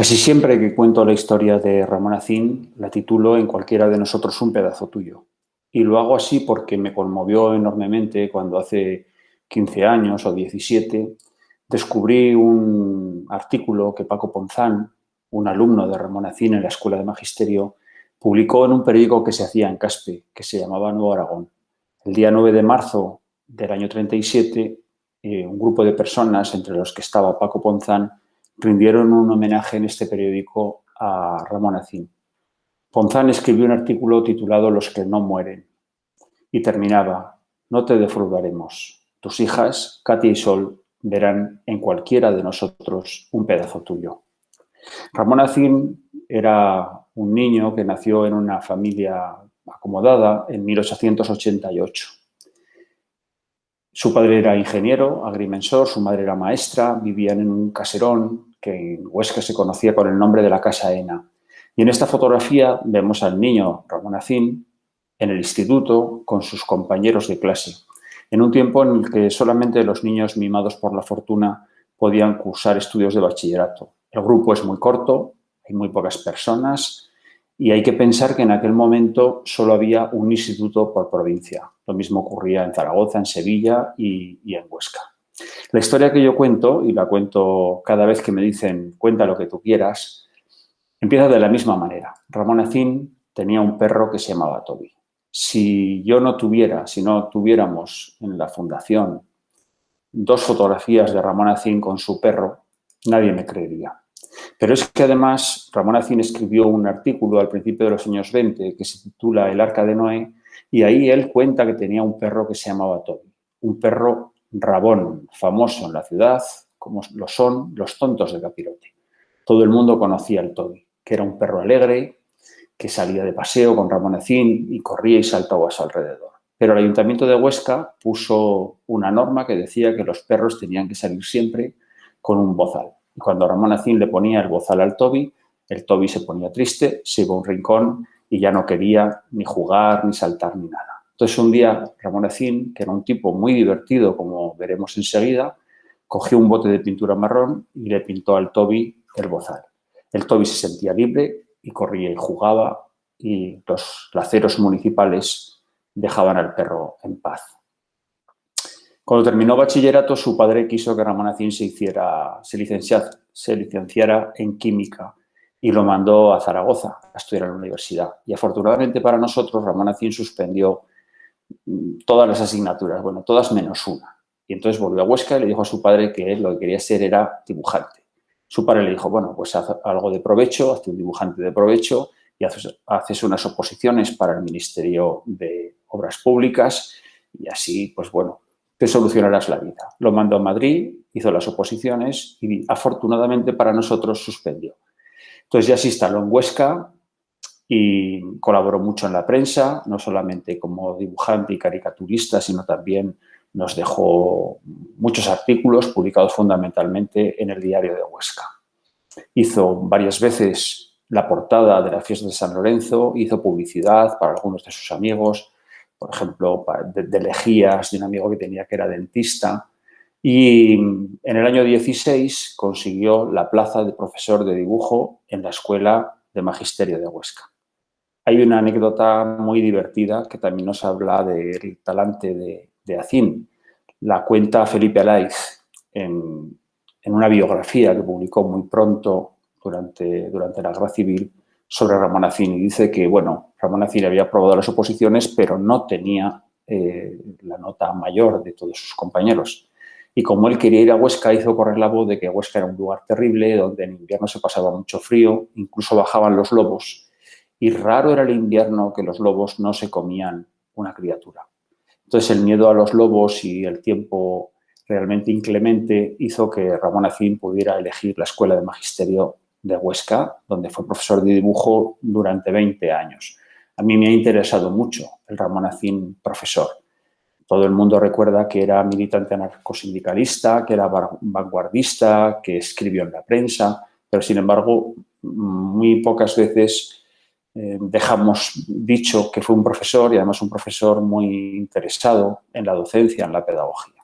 Casi siempre que cuento la historia de Ramón Acín, la titulo En cualquiera de nosotros un pedazo tuyo. Y lo hago así porque me conmovió enormemente cuando hace 15 años o 17 descubrí un artículo que Paco Ponzán, un alumno de Ramón Acín en la Escuela de Magisterio, publicó en un periódico que se hacía en Caspe, que se llamaba Nuevo Aragón. El día 9 de marzo del año 37, un grupo de personas, entre los que estaba Paco Ponzán, rindieron un homenaje en este periódico a Ramón Acín. Ponzán escribió un artículo titulado Los que no mueren y terminaba: no te defraudaremos. Tus hijas, Katia y Sol, verán en cualquiera de nosotros un pedazo tuyo. Ramón Acín era un niño que nació en una familia acomodada en 1888. Su padre era ingeniero, agrimensor, su madre era maestra, vivían en un caserón que en Huesca se conocía con el nombre de la Casa Ena. Y en esta fotografía vemos al niño Ramón Acín en el instituto con sus compañeros de clase, en un tiempo en el que solamente los niños mimados por la fortuna podían cursar estudios de bachillerato. El grupo es muy corto, hay muy pocas personas y hay que pensar que en aquel momento solo había un instituto por provincia. Lo mismo ocurría en Zaragoza, en Sevilla y en Huesca. La historia que yo cuento, y la cuento cada vez que me dicen cuenta lo que tú quieras, empieza de la misma manera. Ramón Acín tenía un perro que se llamaba Toby. Si no tuviéramos en la fundación 2 fotografías de Ramón Acín con su perro, nadie me creería. Pero es que además Ramón Acín escribió un artículo al principio de los años 20 que se titula El Arca de Noé, y ahí él cuenta que tenía un perro que se llamaba Toby, un perro rabón, famoso en la ciudad, como lo son los tontos de Capirote. Todo el mundo conocía al Toby, que era un perro alegre, que salía de paseo con Ramón Acín y corría y saltaba a su alrededor. Pero el Ayuntamiento de Huesca puso una norma que decía que los perros tenían que salir siempre con un bozal. Y cuando Ramón Acín le ponía el bozal al Toby, el Toby se ponía triste, se iba a un rincón y ya no quería ni jugar, ni saltar, ni nada. Entonces un día Ramón Acín, que era un tipo muy divertido, como veremos enseguida, cogió un bote de pintura marrón y le pintó al Toby el bozal. El Toby se sentía libre y corría y jugaba, y los laceros municipales dejaban al perro en paz. Cuando terminó bachillerato, su padre quiso que Ramón Acín se licenciara en química y lo mandó a Zaragoza a estudiar en la universidad. Y afortunadamente para nosotros, Ramón Acín suspendió todas las asignaturas, bueno, todas menos una. Y entonces volvió a Huesca y le dijo a su padre que él lo que quería ser era dibujante. Su padre le dijo, bueno, pues haz algo de provecho, hazte un dibujante de provecho y haces unas oposiciones para el Ministerio de Obras Públicas y así, pues bueno, te solucionarás la vida. Lo mandó a Madrid, hizo las oposiciones y afortunadamente para nosotros suspendió. Entonces ya se instaló en Huesca y colaboró mucho en la prensa, no solamente como dibujante y caricaturista, sino también nos dejó muchos artículos publicados fundamentalmente en el Diario de Huesca. Hizo varias veces la portada de la fiesta de San Lorenzo, hizo publicidad para algunos de sus amigos, por ejemplo, de lejías de un amigo que tenía que era dentista, y en el año 16 consiguió la plaza de profesor de dibujo en la Escuela de Magisterio de Huesca. Hay una anécdota muy divertida que también nos habla del talante de Acín. La cuenta Felipe Alaiz en una biografía que publicó muy pronto durante la Guerra Civil sobre Ramón Acín. Y dice que, bueno, Ramón Acín había aprobado las oposiciones, pero no tenía la nota mayor de todos sus compañeros. Y como él quería ir a Huesca, hizo correr la voz de que Huesca era un lugar terrible, donde en invierno se pasaba mucho frío, incluso bajaban los lobos. Y raro era el invierno que los lobos no se comían una criatura. Entonces el miedo a los lobos y el tiempo realmente inclemente hizo que Ramón Acín pudiera elegir la Escuela de Magisterio de Huesca, donde fue profesor de dibujo durante 20 años. A mí me ha interesado mucho el Ramón Acín profesor. Todo el mundo recuerda que era militante anarcosindicalista, que era vanguardista, que escribió en la prensa, pero sin embargo muy pocas veces dejamos dicho que fue un profesor y además un profesor muy interesado en la docencia, en la pedagogía.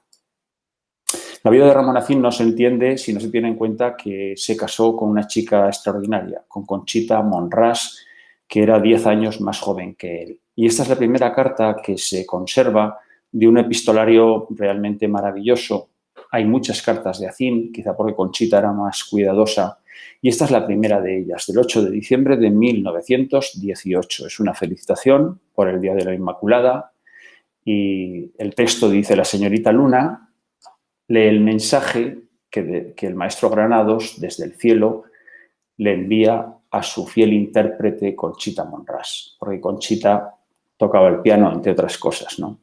La vida de Ramón Acín no se entiende si no se tiene en cuenta que se casó con una chica extraordinaria, con Conchita Monràs, que era 10 años más joven que él. Y esta es la primera carta que se conserva de un epistolario realmente maravilloso. Hay muchas cartas de Acín, quizá porque Conchita era más cuidadosa, y esta es la primera de ellas, del 8 de diciembre de 1918. Es una felicitación por el Día de la Inmaculada y el texto dice: la señorita Luna lee el mensaje que el maestro Granados desde el cielo le envía a su fiel intérprete Conchita Monràs, porque Conchita tocaba el piano, entre otras cosas, ¿no?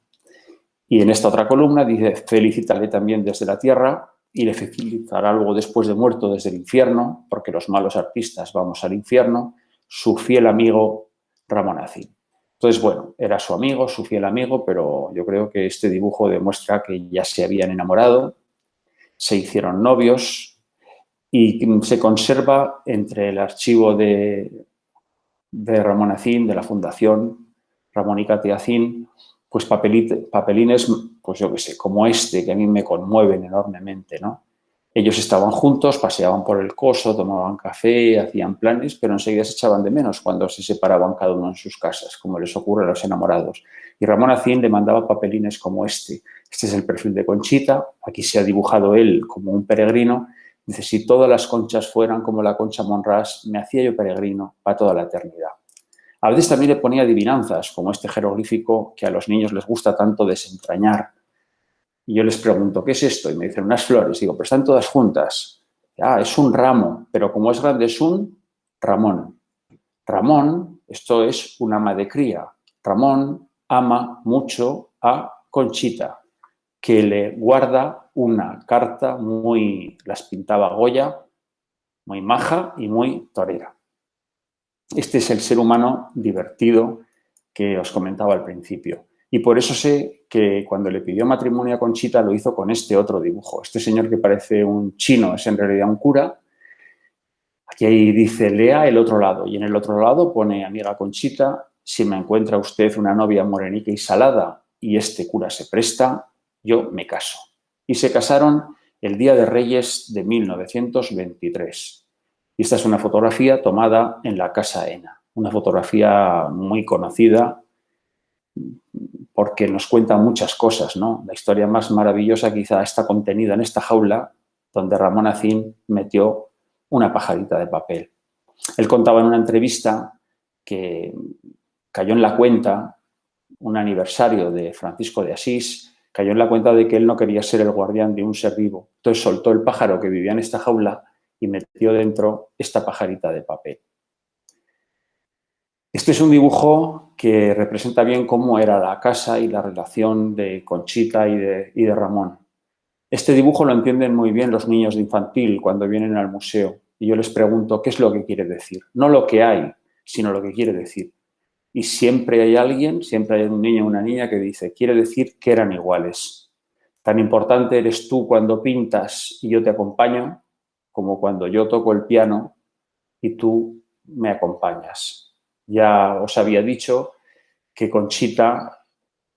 Y en esta otra columna dice: felicítale también desde la tierra y le felicitará luego después de muerto desde el infierno, porque los malos artistas vamos al infierno, su fiel amigo Ramón Acín. Entonces, bueno, era su amigo, su fiel amigo, pero yo creo que este dibujo demuestra que ya se habían enamorado, se hicieron novios y se conserva entre el archivo de Ramón Acín, de la Fundación Ramón y Katia Acín, pues papelines, pues yo qué sé, como este, que a mí me conmueven enormemente, ¿no? Ellos estaban juntos, paseaban por el Coso, tomaban café, hacían planes, pero enseguida se echaban de menos cuando se separaban cada uno en sus casas, como les ocurre a los enamorados. Y Ramón Acín le mandaba papelines como este. Este es el perfil de Conchita, aquí se ha dibujado él como un peregrino. Dice: si todas las conchas fueran como la Concha Monràs, me hacía yo peregrino para toda la eternidad. A veces también le ponía adivinanzas, como este jeroglífico que a los niños les gusta tanto desentrañar. Y yo les pregunto: ¿qué es esto? Y me dicen: unas flores. Digo: pero están todas juntas. Ah, es un ramo, pero como es grande es un Ramón. Ramón, esto es un ama de cría. Ramón ama mucho a Conchita, que le guarda una carta las pintaba Goya, muy maja y muy torera. Este es el ser humano divertido que os comentaba al principio. Y por eso sé que cuando le pidió matrimonio a Conchita lo hizo con este otro dibujo. Este señor que parece un chino es en realidad un cura. Aquí dice: lea el otro lado. Y en el otro lado pone: amiga Conchita, si me encuentra usted una novia morenica y salada y este cura se presta, yo me caso. Y se casaron el Día de Reyes de 1923. Y esta es una fotografía tomada en la Casa Ena, una fotografía muy conocida porque nos cuenta muchas cosas, ¿no? La historia más maravillosa quizá está contenida en esta jaula donde Ramón Acín metió una pajarita de papel. Él contaba en una entrevista que cayó en la cuenta, un aniversario de Francisco de Asís, cayó en la cuenta de que él no quería ser el guardián de un ser vivo. Entonces soltó el pájaro que vivía en esta jaula y metió dentro esta pajarita de papel. Este es un dibujo que representa bien cómo era la casa y la relación de Conchita y de Ramón. Este dibujo lo entienden muy bien los niños de infantil cuando vienen al museo y yo les pregunto qué es lo que quiere decir. No lo que hay, sino lo que quiere decir. Y siempre hay alguien, siempre hay un niño o una niña que dice: quiere decir que eran iguales. Tan importante eres tú cuando pintas y yo te acompaño, como cuando yo toco el piano y tú me acompañas. Ya os había dicho que Conchita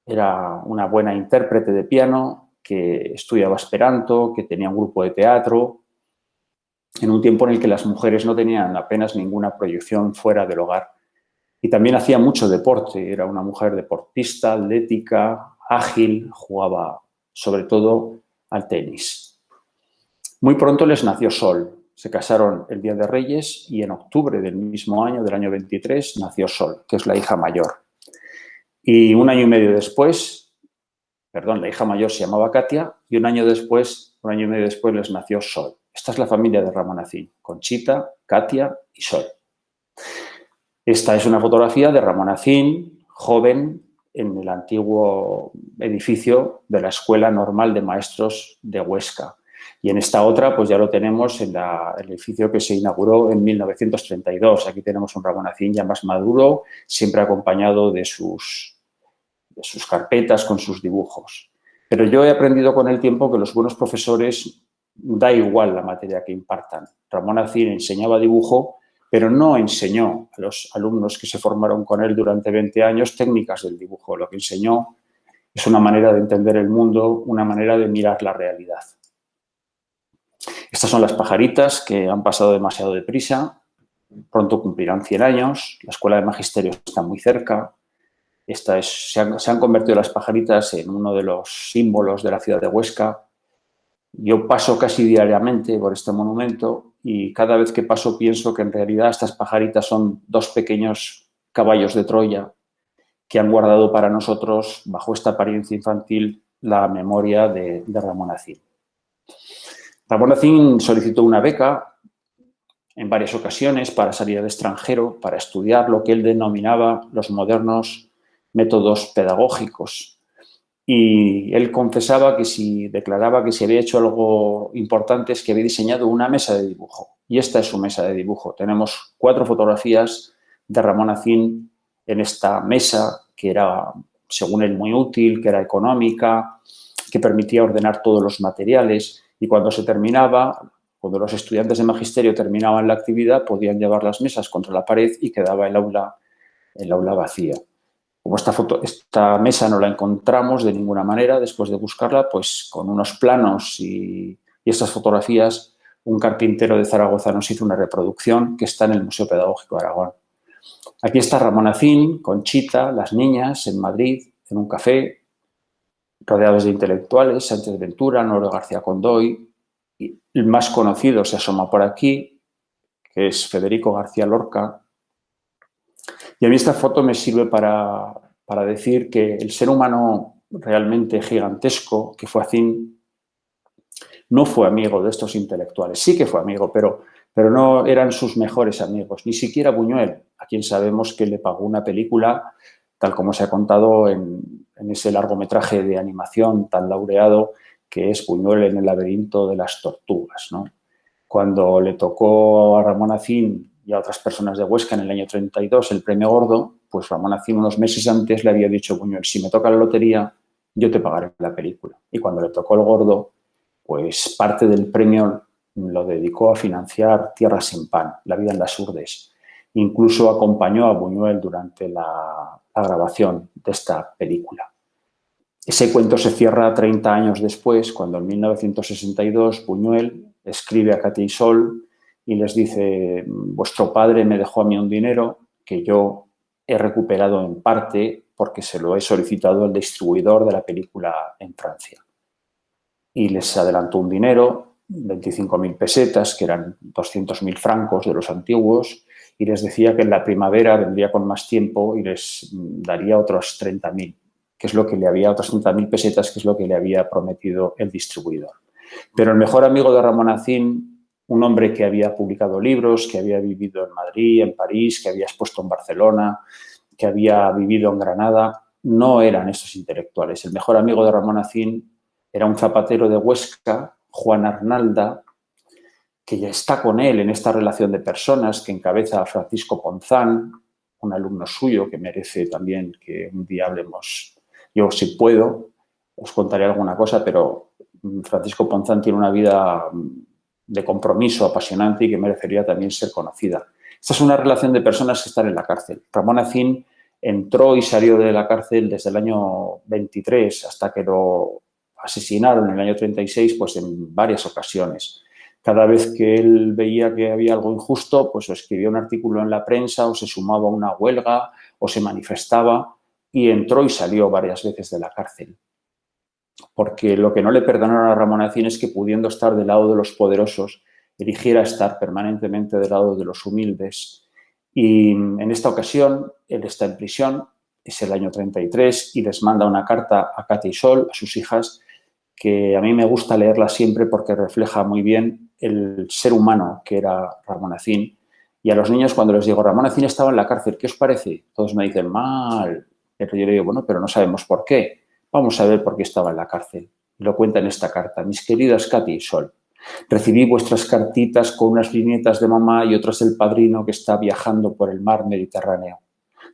era una buena intérprete de piano, que estudiaba esperanto, que tenía un grupo de teatro, en un tiempo en el que las mujeres no tenían apenas ninguna proyección fuera del hogar. Y también hacía mucho deporte, era una mujer deportista, atlética, ágil, jugaba sobre todo al tenis. Muy pronto les nació Sol. Se casaron el Día de Reyes y en octubre del mismo año, del año 23, nació Sol, que es la hija mayor. Y un año y medio después, la hija mayor se llamaba Katia y un año y medio después les nació Sol. Esta es la familia de Ramón Acín: Conchita, Katia y Sol. Esta es una fotografía de Ramón Acín, joven, en el antiguo edificio de la Escuela Normal de Maestros de Huesca. Y en esta otra, pues ya lo tenemos en el edificio que se inauguró en 1932. Aquí tenemos un Ramón Acín ya más maduro, siempre acompañado de sus carpetas con sus dibujos. Pero yo he aprendido con el tiempo que los buenos profesores da igual la materia que impartan. Ramón Acín enseñaba dibujo, pero no enseñó a los alumnos que se formaron con él durante 20 años técnicas del dibujo. Lo que enseñó es una manera de entender el mundo, una manera de mirar la realidad. Estas son las pajaritas que han pasado demasiado deprisa. Pronto cumplirán 100 años. La Escuela de Magisterio está muy cerca. Se han convertido las pajaritas en uno de los símbolos de la ciudad de Huesca. Yo paso casi diariamente por este monumento y cada vez que paso pienso que en realidad estas pajaritas son dos pequeños caballos de Troya que han guardado para nosotros, bajo esta apariencia infantil, la memoria de Ramón Acín. Ramón Acín solicitó una beca en varias ocasiones para salir al extranjero, para estudiar lo que él denominaba los modernos métodos pedagógicos. Y él declaraba que si había hecho algo importante es que había diseñado una mesa de dibujo. Y esta es su mesa de dibujo. Tenemos 4 fotografías de Ramón Acín en esta mesa, que era, según él, muy útil, que era económica, que permitía ordenar todos los materiales. Y cuando cuando los estudiantes de magisterio terminaban la actividad, podían llevar las mesas contra la pared y quedaba el aula vacía. Como esta mesa no la encontramos de ninguna manera, después de buscarla, pues con unos planos y estas fotografías, un carpintero de Zaragoza nos hizo una reproducción que está en el Museo Pedagógico de Aragón. Aquí está Ramón Acín, Conchita, las niñas, en Madrid, en un café, rodeados de intelectuales, Sánchez Ventura, Noro García Condoy, y el más conocido se asoma por aquí, que es Federico García Lorca. Y a mí esta foto me sirve para decir que el ser humano realmente gigantesco, que fue Acín, no fue amigo de estos intelectuales. Sí que fue amigo, pero no eran sus mejores amigos, ni siquiera Buñuel, a quien sabemos que le pagó una película, tal como se ha contado en ese largometraje de animación tan laureado que es Buñuel en el laberinto de las tortugas, ¿no? Cuando le tocó a Ramón Acín y a otras personas de Huesca en el año 32 el premio Gordo, pues Ramón Acín unos meses antes le había dicho a Buñuel, si me toca la lotería, yo te pagaré la película. Y cuando le tocó el Gordo, pues parte del premio lo dedicó a financiar Tierra sin pan, La vida en las urdes. Incluso acompañó a Buñuel durante la grabación de esta película. Ese cuento se cierra 30 años después, cuando en 1962 Buñuel escribe a Katia y Sol y les dice, vuestro padre me dejó a mí un dinero que yo he recuperado en parte porque se lo he solicitado al distribuidor de la película en Francia. Y les adelantó un dinero, 25.000 pesetas, que eran 200.000 francos de los antiguos, y les decía que en la primavera vendría con más tiempo y les daría otros 30.000, que es lo que le había, otras 30.000 pesetas, que es lo que le había prometido el distribuidor. Pero el mejor amigo de Ramón Acín, un hombre que había publicado libros, que había vivido en Madrid, en París, que había expuesto en Barcelona, que había vivido en Granada, no eran estos intelectuales. El mejor amigo de Ramón Acín era un zapatero de Huesca, Juan Arnalda, que ya está con él en esta relación de personas que encabeza a Francisco Ponzán, un alumno suyo que merece también que un día hablemos. Yo, si puedo, os contaré alguna cosa, pero Francisco Ponzán tiene una vida de compromiso apasionante y que merecería también ser conocida. Esta es una relación de personas que están en la cárcel. Ramón Acín entró y salió de la cárcel desde el año 23 hasta que lo asesinaron en el año 36, pues en varias ocasiones. Cada vez que él veía que había algo injusto, pues o escribía un artículo en la prensa o se sumaba a una huelga o se manifestaba y entró y salió varias veces de la cárcel. Porque lo que no le perdonaron a Ramón Acín es que, pudiendo estar del lado de los poderosos, eligiera estar permanentemente del lado de los humildes. Y en esta ocasión, él está en prisión, es el año 33, y les manda una carta a Katia y Sol, a sus hijas, que a mí me gusta leerla siempre porque refleja muy bien el ser humano que era Ramón Acín. Y a los niños, cuando les digo, Ramón Acín estaba en la cárcel, ¿qué os parece? Todos me dicen, mal. Pero yo le digo, bueno, pero no sabemos por qué. Vamos a ver por qué estaba en la cárcel. Y lo cuenta en esta carta. Mis queridas Katia y Sol, recibí vuestras cartitas con unas viñetas de mamá y otras del padrino que está viajando por el mar Mediterráneo.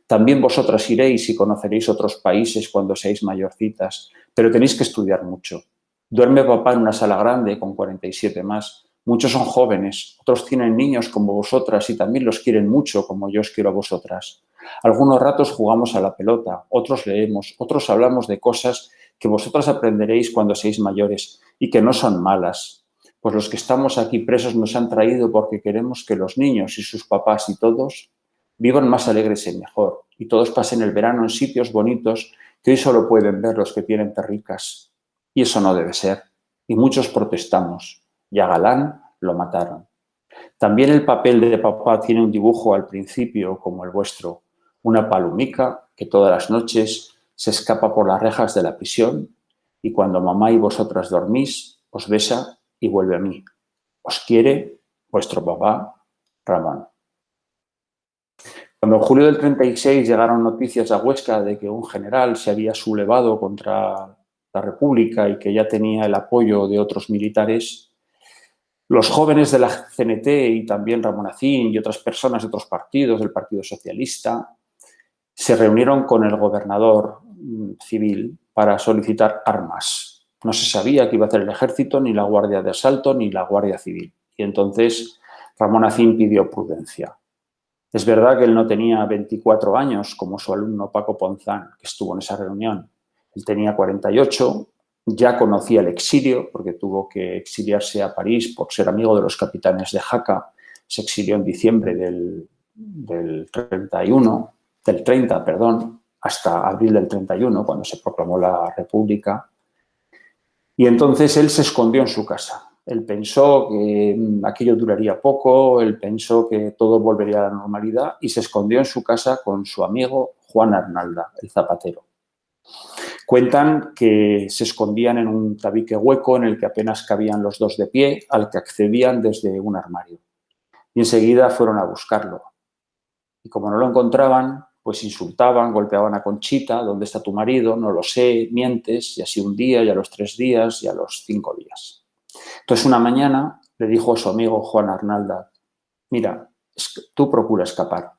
También vosotras iréis y conoceréis otros países cuando seáis mayorcitas, pero tenéis que estudiar mucho. Duerme papá en una sala grande con 47 más. Muchos son jóvenes, otros tienen niños como vosotras y también los quieren mucho como yo os quiero a vosotras. Algunos ratos jugamos a la pelota, otros leemos, otros hablamos de cosas que vosotras aprenderéis cuando seáis mayores y que no son malas. pues los que estamos aquí presos nos han traído porque queremos que los niños y sus papás y todos vivan más alegres y mejor, y todos pasen el verano en sitios bonitos que hoy solo pueden ver los que tienen perricas. Y eso no debe ser. Y muchos protestamos, y a Galán lo mataron. También el papel de papá tiene un dibujo al principio como el vuestro, una palomica que todas las noches se escapa por las rejas de la prisión y cuando mamá y vosotras dormís, os besa y vuelve a mí. Os quiere vuestro papá, Ramón. Cuando en julio del 36 llegaron noticias a Huesca de que un general se había sublevado contra la República y que ya tenía el apoyo de otros militares, los jóvenes de la CNT y también Ramón Acín y otras personas de otros partidos, del Partido Socialista, se reunieron con el gobernador civil para solicitar armas. No se sabía qué iba a hacer el ejército, ni la Guardia de Asalto, ni la Guardia Civil. Y entonces Ramón Acín pidió prudencia. Es verdad que él no tenía 24 años, como su alumno Paco Ponzán, que estuvo en esa reunión. Él tenía 48, ya conocía el exilio, porque tuvo que exiliarse a París por ser amigo de los capitanes de Jaca. Se exilió en diciembre del 30, perdón, hasta abril del 31, cuando se proclamó la República. Y entonces él se escondió en su casa. Él pensó que aquello duraría poco, él pensó que todo volvería a la normalidad y se escondió en su casa con su amigo Juan Arnalda, el zapatero. Cuentan que se escondían en un tabique hueco en el que apenas cabían los dos de pie, al que accedían desde un armario. Y enseguida fueron a buscarlo. Y como no lo encontraban, pues insultaban, golpeaban a Conchita, ¿dónde está tu marido? No lo sé, mientes, y así un día, y a los 3 días, y a los 5 días. Entonces una mañana le dijo a su amigo Juan Arnalda, mira, tú procura escapar,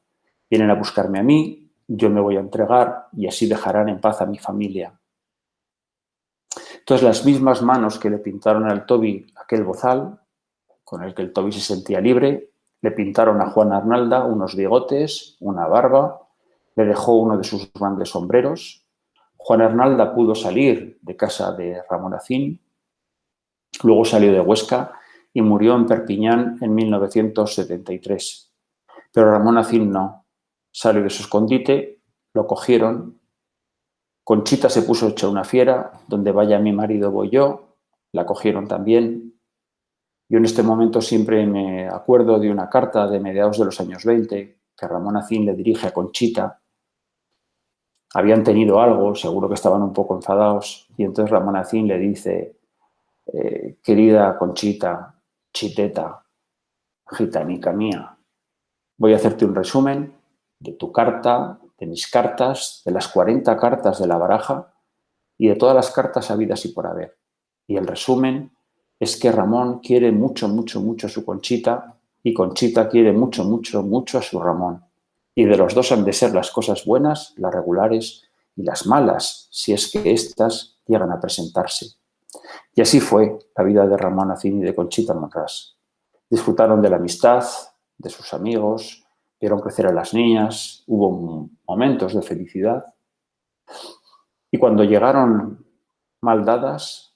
vienen a buscarme a mí, yo me voy a entregar y así dejarán en paz a mi familia. Entonces las mismas manos que le pintaron al Toby aquel bozal, con el que el Toby se sentía libre, le pintaron a Juan Arnalda unos bigotes, una barba, le dejó uno de sus grandes sombreros. Juan Arnalda pudo salir de casa de Ramón Acín, luego salió de Huesca y murió en Perpiñán en 1973. Pero Ramón Acín no. Salió de su escondite, lo cogieron. Conchita se puso hecha una fiera, donde vaya mi marido voy yo, la cogieron también. Yo en este momento siempre me acuerdo de una carta de mediados de los años 20 que Ramón Acín le dirige a Conchita. Habían tenido algo, seguro que estaban un poco enfadados, y entonces Ramón Acín le dice, querida Conchita, chiteta, gitanica mía, voy a hacerte un resumen de tu carta, de mis cartas, de las 40 cartas de la baraja y de todas las cartas habidas y por haber. Y el resumen es que Ramón quiere mucho, mucho, mucho a su Conchita y Conchita quiere mucho, mucho, mucho a su Ramón. Y de los dos han de ser las cosas buenas, las regulares y las malas, si es que éstas llegan a presentarse. Y así fue la vida de Ramón Acín y de Conchita Monràs. Disfrutaron de la amistad, de sus amigos, vieron crecer a las niñas, hubo momentos de felicidad. Y cuando llegaron mal dadas,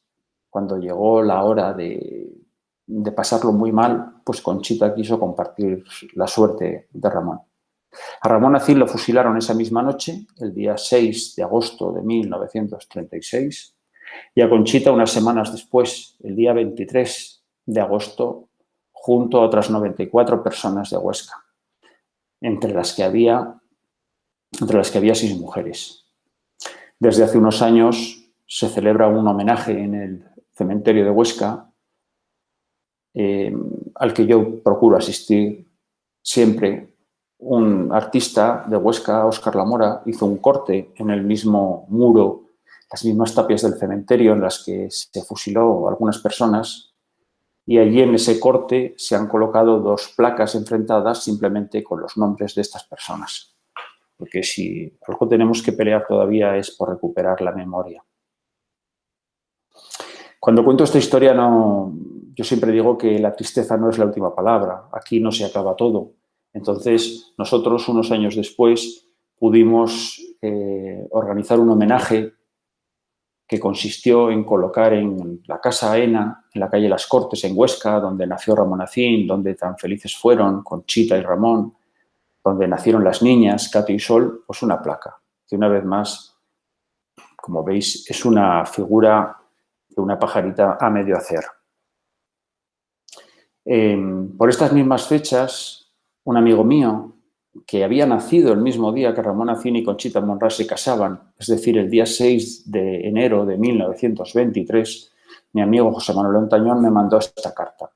cuando llegó la hora de pasarlo muy mal, pues Conchita quiso compartir la suerte de Ramón. A Ramón Acín lo fusilaron esa misma noche, el día 6 de agosto de 1936, y a Conchita unas semanas después, el día 23 de agosto, junto a otras 94 personas de Huesca, entre las que había 6 mujeres. Desde hace unos años se celebra un homenaje en el cementerio de Huesca, al que yo procuro asistir siempre. Un artista de Huesca, Óscar Lamora, hizo un corte en el mismo muro, las mismas tapias del cementerio en las que se fusiló a algunas personas, y allí en ese corte se han colocado 2 placas enfrentadas simplemente con los nombres de estas personas. Porque si algo tenemos que pelear todavía es por recuperar la memoria. Cuando cuento esta historia, yo siempre digo que la tristeza no es la última palabra. Aquí no se acaba todo. Entonces, nosotros, unos años después, pudimos organizar un homenaje que consistió en colocar en la Casa Aena, en la calle Las Cortes, en Huesca, donde nació Ramón Acín, donde tan felices fueron Conchita y Ramón, donde nacieron las niñas, Katy y Sol, pues una placa, que una vez más, como veis, es una figura de una pajarita a medio hacer. Por estas mismas fechas, un amigo mío, que había nacido el mismo día que Ramón Acín y Conchita Monrás se casaban, es decir, el día 6 de enero de 1923, mi amigo José Manuel Ontañón me mandó esta carta.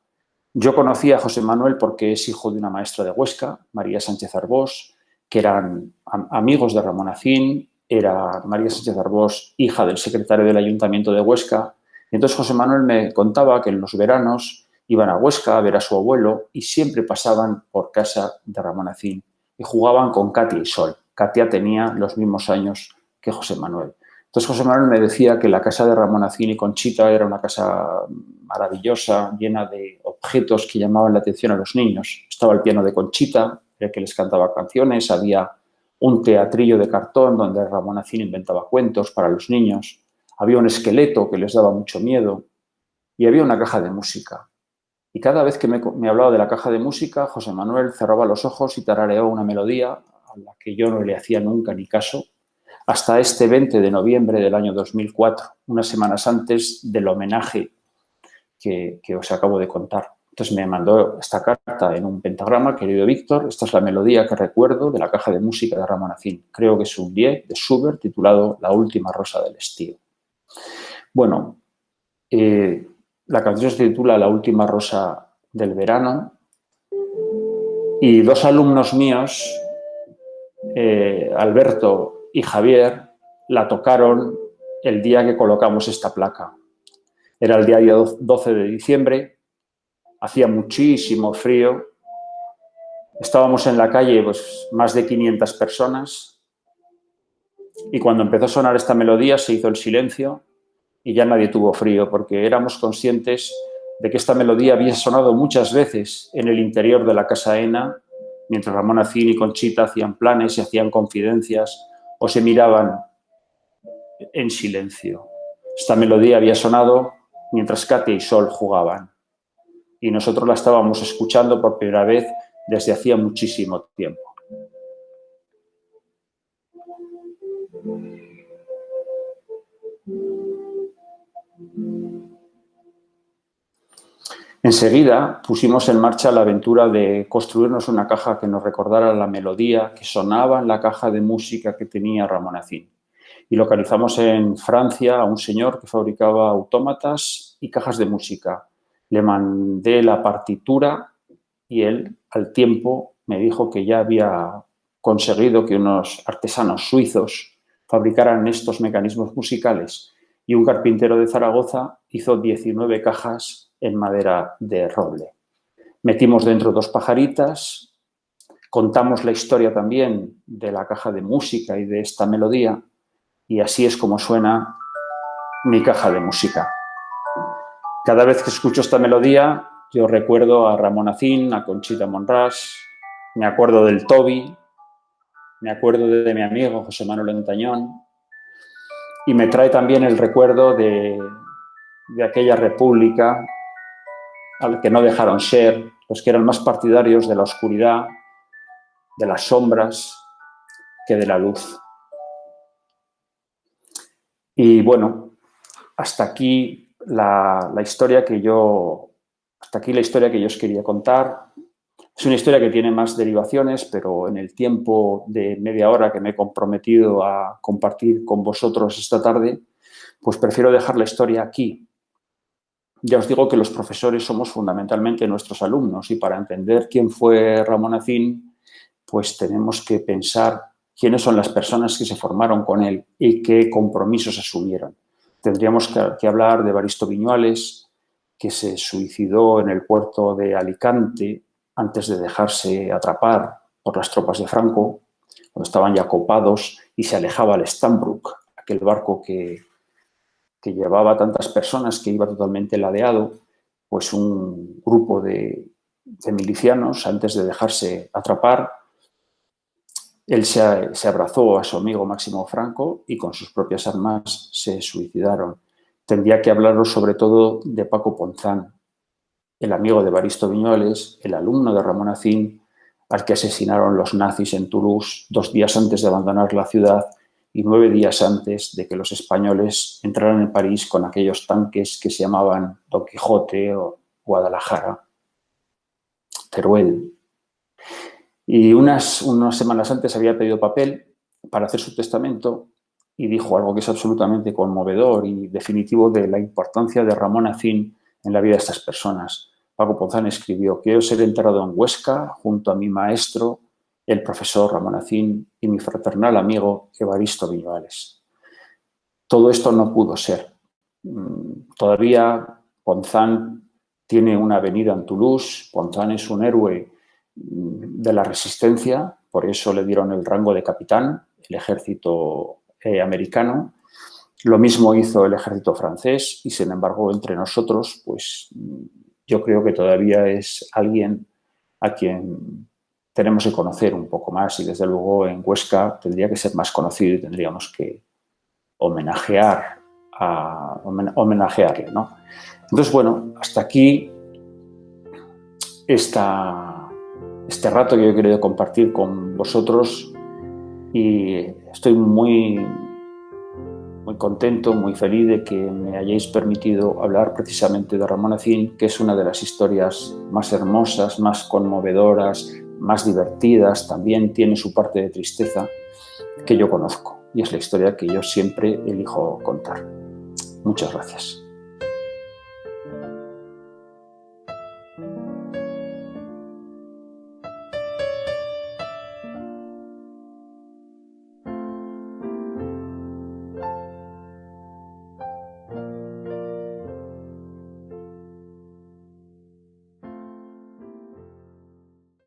Yo conocí a José Manuel porque es hijo de una maestra de Huesca, María Sánchez Arbós, que eran amigos de Ramón Acín, era María Sánchez Arbós, hija del secretario del Ayuntamiento de Huesca. Y entonces José Manuel me contaba que en los veranos iban a Huesca a ver a su abuelo y siempre pasaban por casa de Ramón Acín y jugaban con Katia y Sol. Katia tenía los mismos años que José Manuel. Entonces José Manuel me decía que la casa de Ramón Acín y Conchita era una casa maravillosa, llena de objetos que llamaban la atención a los niños. Estaba el piano de Conchita, el que les cantaba canciones, había un teatrillo de cartón donde Ramón Acín inventaba cuentos para los niños, había un esqueleto que les daba mucho miedo y había una caja de música. Y cada vez que me hablaba de la caja de música, José Manuel cerraba los ojos y tarareó una melodía a la que yo no le hacía nunca ni caso, hasta este 20 de noviembre del año 2004, unas semanas antes del homenaje que os acabo de contar. Entonces me mandó esta carta en un pentagrama, querido Víctor, esta es la melodía que recuerdo de la caja de música de Ramón Acín. Creo que es un Lied de Schubert titulado La última rosa del estío. Bueno, la canción se titula La última rosa del verano y dos alumnos míos, Alberto y Javier, la tocaron el día que colocamos esta placa. Era el día 12 de diciembre, hacía muchísimo frío, estábamos en la calle pues, más de 500 personas y cuando empezó a sonar esta melodía se hizo el silencio y ya nadie tuvo frío porque éramos conscientes de que esta melodía había sonado muchas veces en el interior de la Casa Aena mientras Ramón Acín y Conchita hacían planes y hacían confidencias o se miraban en silencio. Esta melodía había sonado mientras Katia y Sol jugaban y nosotros la estábamos escuchando por primera vez desde hacía muchísimo tiempo. Enseguida pusimos en marcha la aventura de construirnos una caja que nos recordara la melodía que sonaba en la caja de música que tenía Ramón Acín. Y localizamos en Francia a un señor que fabricaba autómatas y cajas de música. Le mandé la partitura y él, al tiempo, me dijo que ya había conseguido que unos artesanos suizos fabricaran estos mecanismos musicales y un carpintero de Zaragoza hizo 19 cajas en madera de roble. Metimos dentro dos pajaritas, contamos la historia también de la caja de música y de esta melodía y así es como suena mi caja de música. Cada vez que escucho esta melodía yo recuerdo a Ramón Acín, a Conchita Monrás, me acuerdo del Toby, me acuerdo de mi amigo José Manuel Ontañón y me trae también el recuerdo de aquella república al que no dejaron ser, los que eran más partidarios de la oscuridad, de las sombras, que de la luz. Y bueno, hasta aquí la historia que yo os quería contar. Es una historia que tiene más derivaciones, pero en el tiempo de media hora que me he comprometido a compartir con vosotros esta tarde, pues prefiero dejar la historia aquí. Ya os digo que los profesores somos fundamentalmente nuestros alumnos y para entender quién fue Ramón Acín, pues tenemos que pensar quiénes son las personas que se formaron con él y qué compromisos asumieron. Tendríamos que hablar de Evaristo Viñuales, que se suicidó en el puerto de Alicante antes de dejarse atrapar por las tropas de Franco, cuando estaban ya copados y se alejaba el Stambrook, aquel barco que llevaba tantas personas, que iba totalmente ladeado, pues un grupo de milicianos, antes de dejarse atrapar, Él se abrazó a su amigo Máximo Franco y con sus propias armas se suicidaron. Tendría que hablaros sobre todo de Paco Ponzán, el amigo de Evaristo Viñuales, el alumno de Ramón Acín, al que asesinaron los nazis en Toulouse 2 días antes de abandonar la ciudad y 9 días antes de que los españoles entraran en París con aquellos tanques que se llamaban Don Quijote o Guadalajara, Teruel. Y unas semanas antes había pedido papel para hacer su testamento y dijo algo que es absolutamente conmovedor y definitivo de la importancia de Ramón Acín en la vida de estas personas. Paco Ponzán escribió: quiero ser enterrado en Huesca junto a mi maestro, el profesor Ramón Acín, y mi fraternal amigo Evaristo Viñuales. Todo esto no pudo ser. Todavía Ponzán tiene una avenida en Toulouse. Ponzán es un héroe de la resistencia, por eso le dieron el rango de capitán, el ejército americano. Lo mismo hizo el ejército francés y, sin embargo, entre nosotros, pues yo creo que todavía es alguien a quien tenemos que conocer un poco más y, desde luego, en Huesca tendría que ser más conocido y tendríamos que homenajearle, ¿no? Entonces, bueno, hasta aquí este rato que yo he querido compartir con vosotros y estoy muy contento, muy feliz de que me hayáis permitido hablar precisamente de Ramón Acín, que es una de las historias más hermosas, más conmovedoras, más divertidas, también tiene su parte de tristeza, que yo conozco y es la historia que yo siempre elijo contar. Muchas gracias.